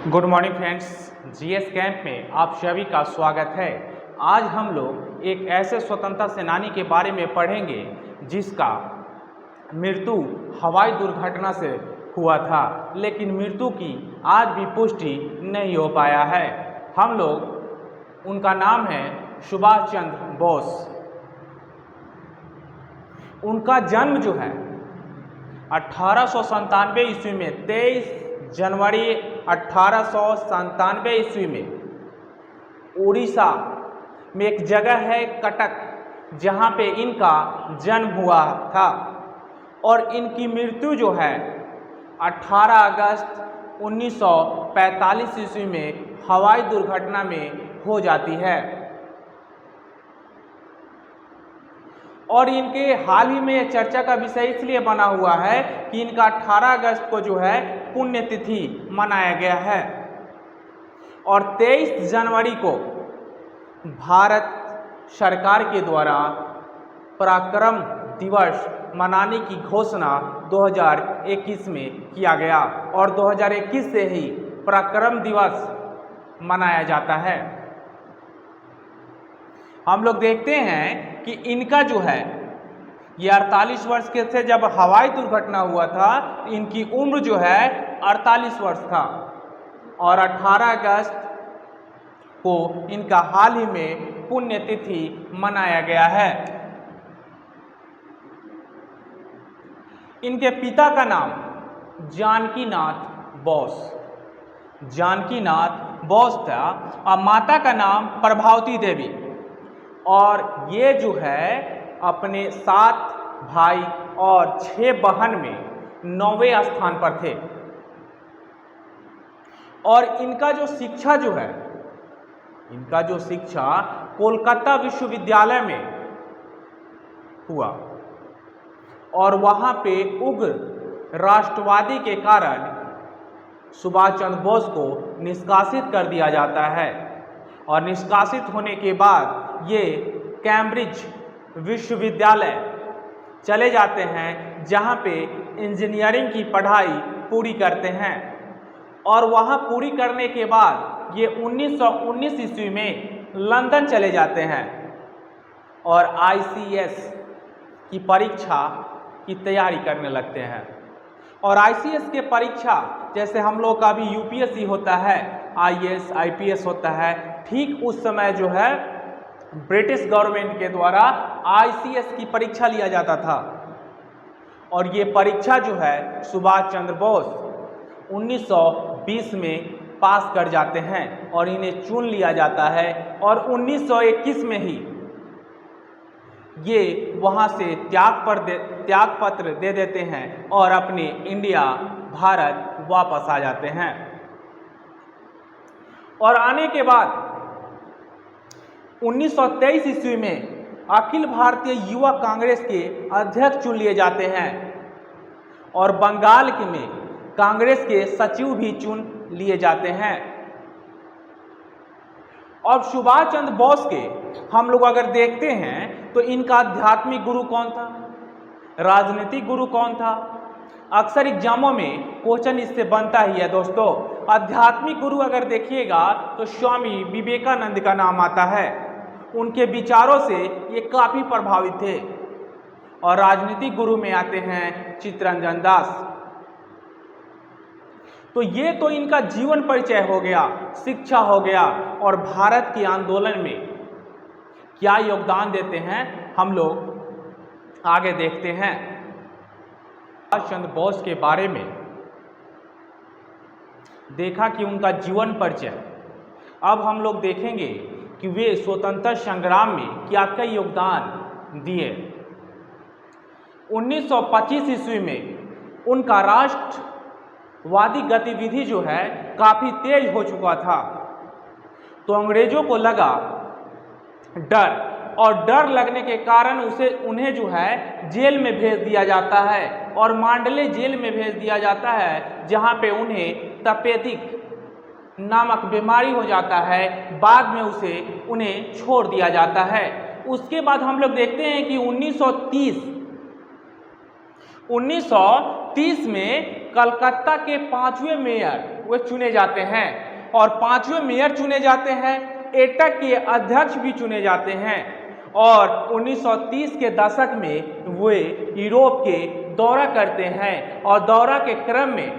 Good morning friends, GS camp में आप सभी का स्वागत है। आज हम लोग एक ऐसे स्वतंत्रता सेनानी के बारे में पढ़ेंगे जिसका मृत्यु हवाई दुर्घटना से हुआ था, लेकिन मृत्यु की आज भी पुष्टि नहीं हो पाया है। हम लोग उनका नाम है सुभाष चंद्र बोस। उनका जन्म जो है 1897 ईस्वी में 23 जनवरी 1897 ईस्वी में उड़ीसा में एक जगह है कटक, जहाँ पे इनका जन्म हुआ था और इनकी मृत्यु जो है 18 अगस्त 1945 ईस्वी में हवाई दुर्घटना में हो जाती है। और इनके हाल ही में चर्चा का विषय इसलिए बना हुआ है कि इनका 18 अगस्त को जो है पुण्यतिथि मनाया गया है और 23 जनवरी को भारत सरकार के द्वारा पराक्रम दिवस मनाने की घोषणा 2021 में किया गया और 2021 से ही पराक्रम दिवस मनाया जाता है। हम लोग देखते हैं कि इनका जो है ये 48 वर्ष के थे जब हवाई दुर्घटना हुआ था। इनकी उम्र जो है 48 वर्ष था और 18 अगस्त को इनका हाल ही में पुण्यतिथि मनाया गया है। इनके पिता का नाम जानकीनाथ बोस था और माता का नाम प्रभावती देवी। और ये जो है अपने 7 भाई और 6 बहन में 9वें स्थान पर थे। और इनका जो शिक्षा कोलकाता विश्वविद्यालय में हुआ और वहाँ पे उग्र राष्ट्रवादी के कारण सुभाष चंद्र बोस को निष्कासित कर दिया जाता है और निष्कासित होने के बाद ये कैम्ब्रिज विश्वविद्यालय चले जाते हैं, जहाँ पे इंजीनियरिंग की पढ़ाई पूरी करते हैं। और वहाँ पूरी करने के बाद ये 1919 ईस्वी में लंदन चले जाते हैं और आईसीएस की परीक्षा की तैयारी करने लगते हैं। और आईसीएस के परीक्षा जैसे हम लोग का भी यूपीएससी होता है, आईएएस आईपीएस होता है, ठीक उस समय जो है ब्रिटिश गवर्नमेंट के द्वारा आईसीएस की परीक्षा लिया जाता था। और ये परीक्षा जो है सुभाष चंद्र बोस 1920 में पास कर जाते हैं और इन्हें चुन लिया जाता है और 1921 में ही ये वहाँ से त्याग पत्र दे देते हैं और अपने इंडिया भारत वापस आ जाते हैं। और आने के बाद 1923 ईस्वी में अखिल भारतीय युवा कांग्रेस के अध्यक्ष चुन लिए जाते हैं और बंगाल में कांग्रेस के सचिव भी चुन लिए जाते हैं। और सुभाष चंद्र बोस के हम लोग अगर देखते हैं तो इनका आध्यात्मिक गुरु कौन था, राजनीतिक गुरु कौन था। अक्सर एग्जामों में क्वेश्चन इससे बनता ही है दोस्तों। आध्यात्मिक गुरु अगर देखिएगा तो स्वामी विवेकानंद का नाम आता है, उनके विचारों से ये काफ़ी प्रभावित थे। और राजनीतिक गुरु में आते हैं चित्तरंजन दास। तो ये तो इनका जीवन परिचय हो गया, शिक्षा हो गया और भारत के आंदोलन में क्या योगदान देते हैं हम लोग आगे देखते हैं। सुभाष चंद्र बोस के बारे में देखा कि उनका जीवन परिचय। अब हम लोग देखेंगे कि वे स्वतंत्रता संग्राम में क्या क्या योगदान दिए। 1925 ईस्वी में उनका राष्ट्रवादी गतिविधि जो है काफ़ी तेज हो चुका था, तो अंग्रेजों को लगा डर और डर लगने के कारण उन्हें जो है जेल में भेज दिया जाता है और मांडले जेल में भेज दिया जाता है, जहाँ पे उन्हें तपेदिक नामक बीमारी हो जाता है। बाद में उन्हें छोड़ दिया जाता है। उसके बाद हम लोग देखते हैं कि 1930 में कलकत्ता के 5वें मेयर वे चुने जाते हैं और 5वें मेयर चुने जाते हैं, एटक के अध्यक्ष भी चुने जाते हैं और 1930 के दशक में वे यूरोप के दौरा करते हैं और दौरा के क्रम में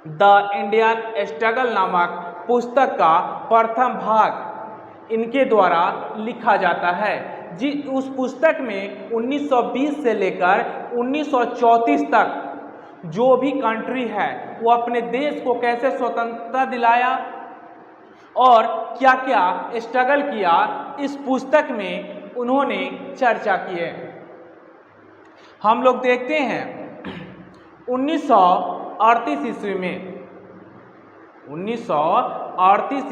द इंडियन स्ट्रगल नामक पुस्तक का प्रथम भाग इनके द्वारा लिखा जाता है। उस पुस्तक में 1920 से लेकर 1934 तक जो भी कंट्री है वो अपने देश को कैसे स्वतंत्रता दिलाया और क्या क्या स्ट्रगल किया, इस पुस्तक में उन्होंने चर्चा की है। हम लोग देखते हैं 1938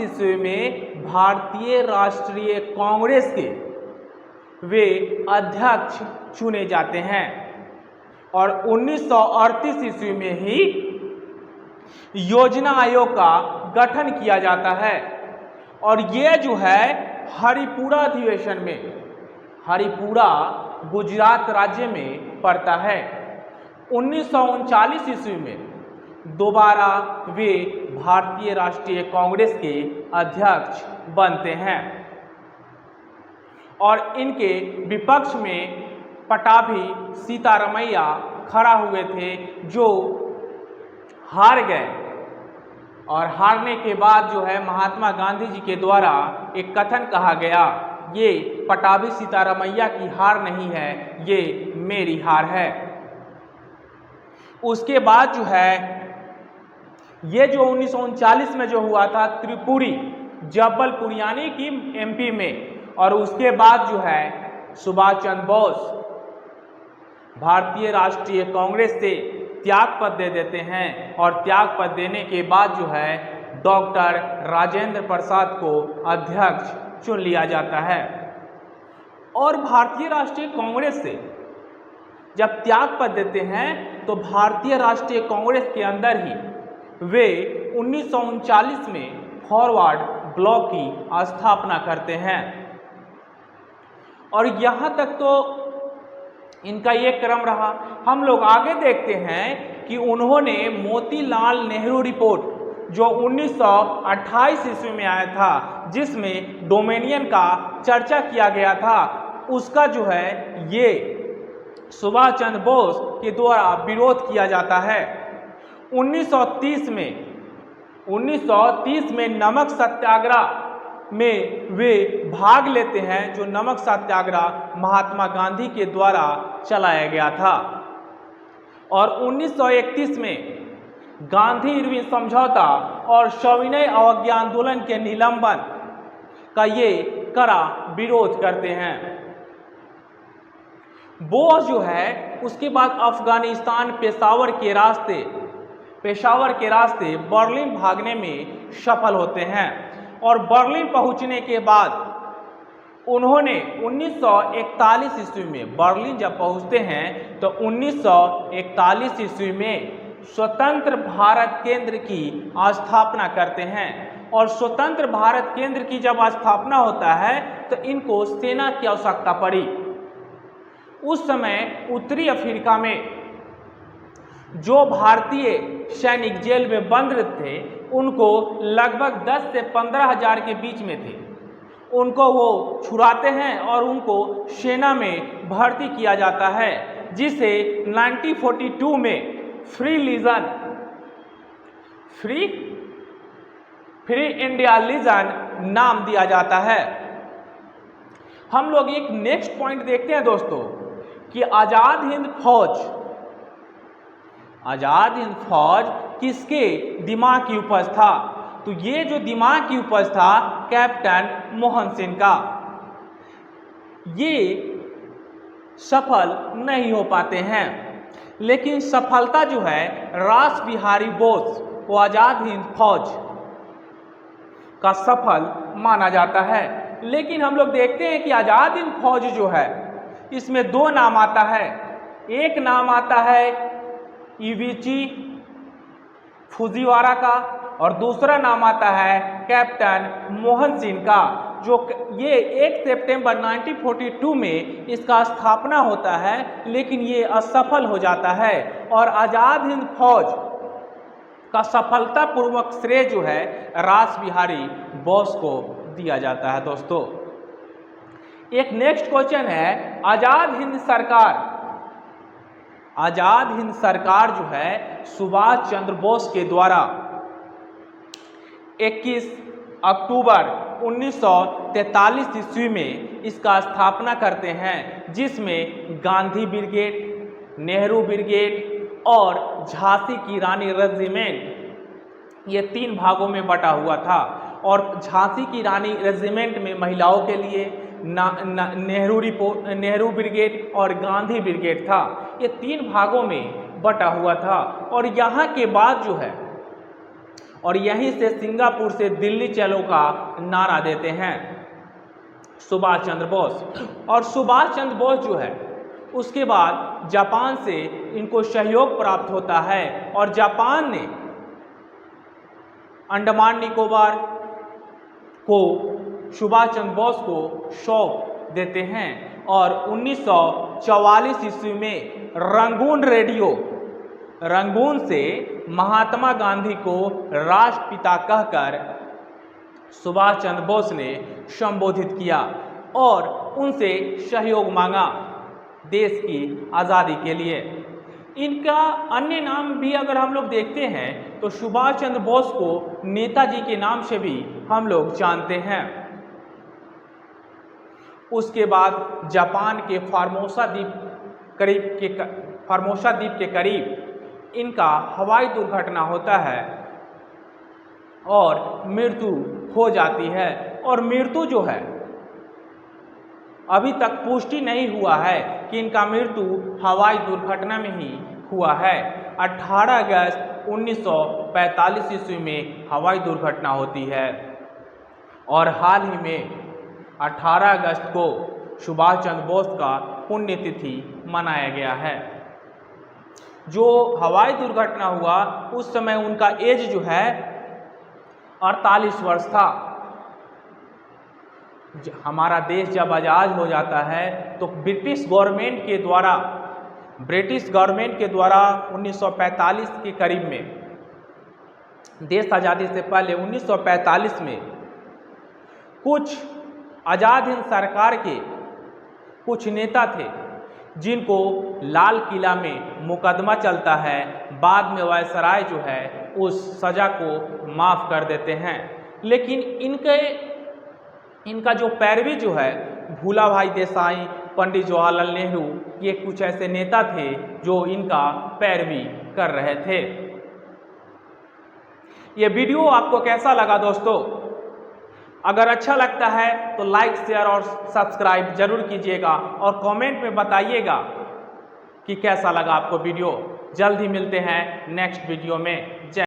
ईस्वी में भारतीय राष्ट्रीय कांग्रेस के वे अध्यक्ष चुने जाते हैं और 1938 ईस्वी में ही योजना आयोग का गठन किया जाता है और ये जो है हरिपुरा अधिवेशन में, हरिपुरा गुजरात राज्य में पड़ता है। 1939 ईस्वी में दोबारा वे भारतीय राष्ट्रीय कांग्रेस के अध्यक्ष बनते हैं और इनके विपक्ष में पटाभी सीतारमैया खड़ा हुए थे जो हार गए और हारने के बाद जो है महात्मा गांधी जी के द्वारा एक कथन कहा गया, ये पटाभी सीतारमैया की हार नहीं है, ये मेरी हार है। उसके बाद जो है ये जो 1939 में जो हुआ था त्रिपुरी जबलपुर यानी कि एमपी में, और उसके बाद जो है सुभाष चंद्र बोस भारतीय राष्ट्रीय कांग्रेस से त्याग पद दे देते हैं और त्याग पद देने के बाद जो है डॉक्टर राजेंद्र प्रसाद को अध्यक्ष चुन लिया जाता है। और भारतीय राष्ट्रीय कांग्रेस से जब त्याग पद देते हैं तो भारतीय राष्ट्रीय कांग्रेस के अंदर ही वे 1939 में फॉरवर्ड ब्लॉक की स्थापना करते हैं और यहाँ तक तो इनका ये क्रम रहा। हम लोग आगे देखते हैं कि उन्होंने मोतीलाल नेहरू रिपोर्ट जो 1928 ईस्वी में आया था, जिसमें डोमिनियन का चर्चा किया गया था, उसका जो है ये सुभाष चंद्र बोस के द्वारा विरोध किया जाता है। 1930 में नमक सत्याग्रह में वे भाग लेते हैं, जो नमक सत्याग्रह महात्मा गांधी के द्वारा चलाया गया था। और 1931 में गांधी इरविन समझौता और सविनय अवज्ञा आंदोलन के निलंबन का ये कड़ा विरोध करते हैं। बोस जो है उसके बाद अफगानिस्तान पेशावर के रास्ते बर्लिन भागने में सफल होते हैं और बर्लिन पहुंचने के बाद उन्होंने 1941 ईस्वी में बर्लिन जब पहुंचते हैं तो 1941 ईस्वी में स्वतंत्र भारत केंद्र की स्थापना करते हैं और स्वतंत्र भारत केंद्र की जब स्थापना होता है तो इनको सेना की आवश्यकता पड़ी। उस समय उत्तरी अफ्रीका में जो भारतीय सैनिक जेल में बंद थे उनको लगभग 10 से 15 हजार के बीच में थे, उनको वो छुड़ाते हैं और उनको सेना में भर्ती किया जाता है, जिसे 1942 में फ्री इंडिया लीजन नाम दिया जाता है। हम लोग एक नेक्स्ट पॉइंट देखते हैं दोस्तों कि आज़ाद हिंद फौज किसके दिमाग की उपज था। तो ये जो दिमाग की उपज था कैप्टन मोहन सिंह का। ये सफल नहीं हो पाते हैं, लेकिन सफलता जो है रास बिहारी बोस को आज़ाद हिंद फौज का सफल माना जाता है। लेकिन हम लोग देखते हैं कि आज़ाद हिंद फौज जो है इसमें दो नाम आता है। एक नाम आता है इविची फुजीवारा का और दूसरा नाम आता है कैप्टन मोहन सिंह का। ये 1 सितंबर 1942 में इसका स्थापना होता है, लेकिन ये असफल हो जाता है और आज़ाद हिंद फौज का सफलतापूर्वक श्रेय जो है रास बिहारी बोस को दिया जाता है। दोस्तों, एक नेक्स्ट क्वेश्चन है, आजाद हिंद सरकार जो है सुभाष चंद्र बोस के द्वारा 21 अक्टूबर 1943 ईस्वी में इसका स्थापना करते हैं, जिसमें गांधी ब्रिगेड, नेहरू ब्रिगेड और झांसी की रानी रेजिमेंट ये 3 भागों में बटा हुआ था। और झांसी की रानी रेजिमेंट में महिलाओं के लिए नेहरू ब्रिगेड और गांधी ब्रिगेड था। ये 3 भागों में बटा हुआ था। और यहाँ के बाद जो है, और यहीं से सिंगापुर से दिल्ली चलो का नारा देते हैं सुभाष चंद्र बोस। और सुभाष चंद्र बोस जो है उसके बाद जापान से इनको सहयोग प्राप्त होता है और जापान ने अंडमान निकोबार को सुभाष चंद्र बोस को सौंप देते हैं। और 1944 ईस्वी में रंगून से महात्मा गांधी को राष्ट्रपिता कहकर सुभाष चंद्र बोस ने संबोधित किया और उनसे सहयोग मांगा देश की आज़ादी के लिए। इनका अन्य नाम भी अगर हम लोग देखते हैं तो सुभाष चंद्र बोस को नेताजी के नाम से भी हम लोग जानते हैं। उसके बाद जापान के फार्मोसा द्वीप के करीब इनका हवाई दुर्घटना होता है और मृत्यु हो जाती है। और मृत्यु जो है अभी तक पुष्टि नहीं हुआ है कि इनका मृत्यु हवाई दुर्घटना में ही हुआ है। 18 अगस्त 1945 ईस्वी में हवाई दुर्घटना होती है और हाल ही में 18 अगस्त को सुभाष चंद्र बोस का पुण्यतिथि मनाया गया है। जो हवाई दुर्घटना हुआ उस समय उनका एज जो है 48 वर्ष था। हमारा देश जब आज़ाद हो जाता है तो ब्रिटिश गवर्नमेंट के द्वारा 1945 के करीब में, देश आज़ादी से पहले 1945 में कुछ आज़ाद हिंद सरकार के कुछ नेता थे जिनको लाल किला में मुकदमा चलता है। बाद में वायसराय जो है उस सज़ा को माफ़ कर देते हैं, लेकिन इनका जो पैरवी जो है भूला भाई देसाई, पंडित जवाहरलाल नेहरू, ये कुछ ऐसे नेता थे जो इनका पैरवी कर रहे थे। ये वीडियो आपको कैसा लगा दोस्तों? अगर अच्छा लगता है तो लाइक, शेयर और सब्सक्राइब जरूर कीजिएगा और कमेंट में बताइएगा कि कैसा लगा आपको वीडियो। जल्द ही मिलते हैं नेक्स्ट वीडियो में। जय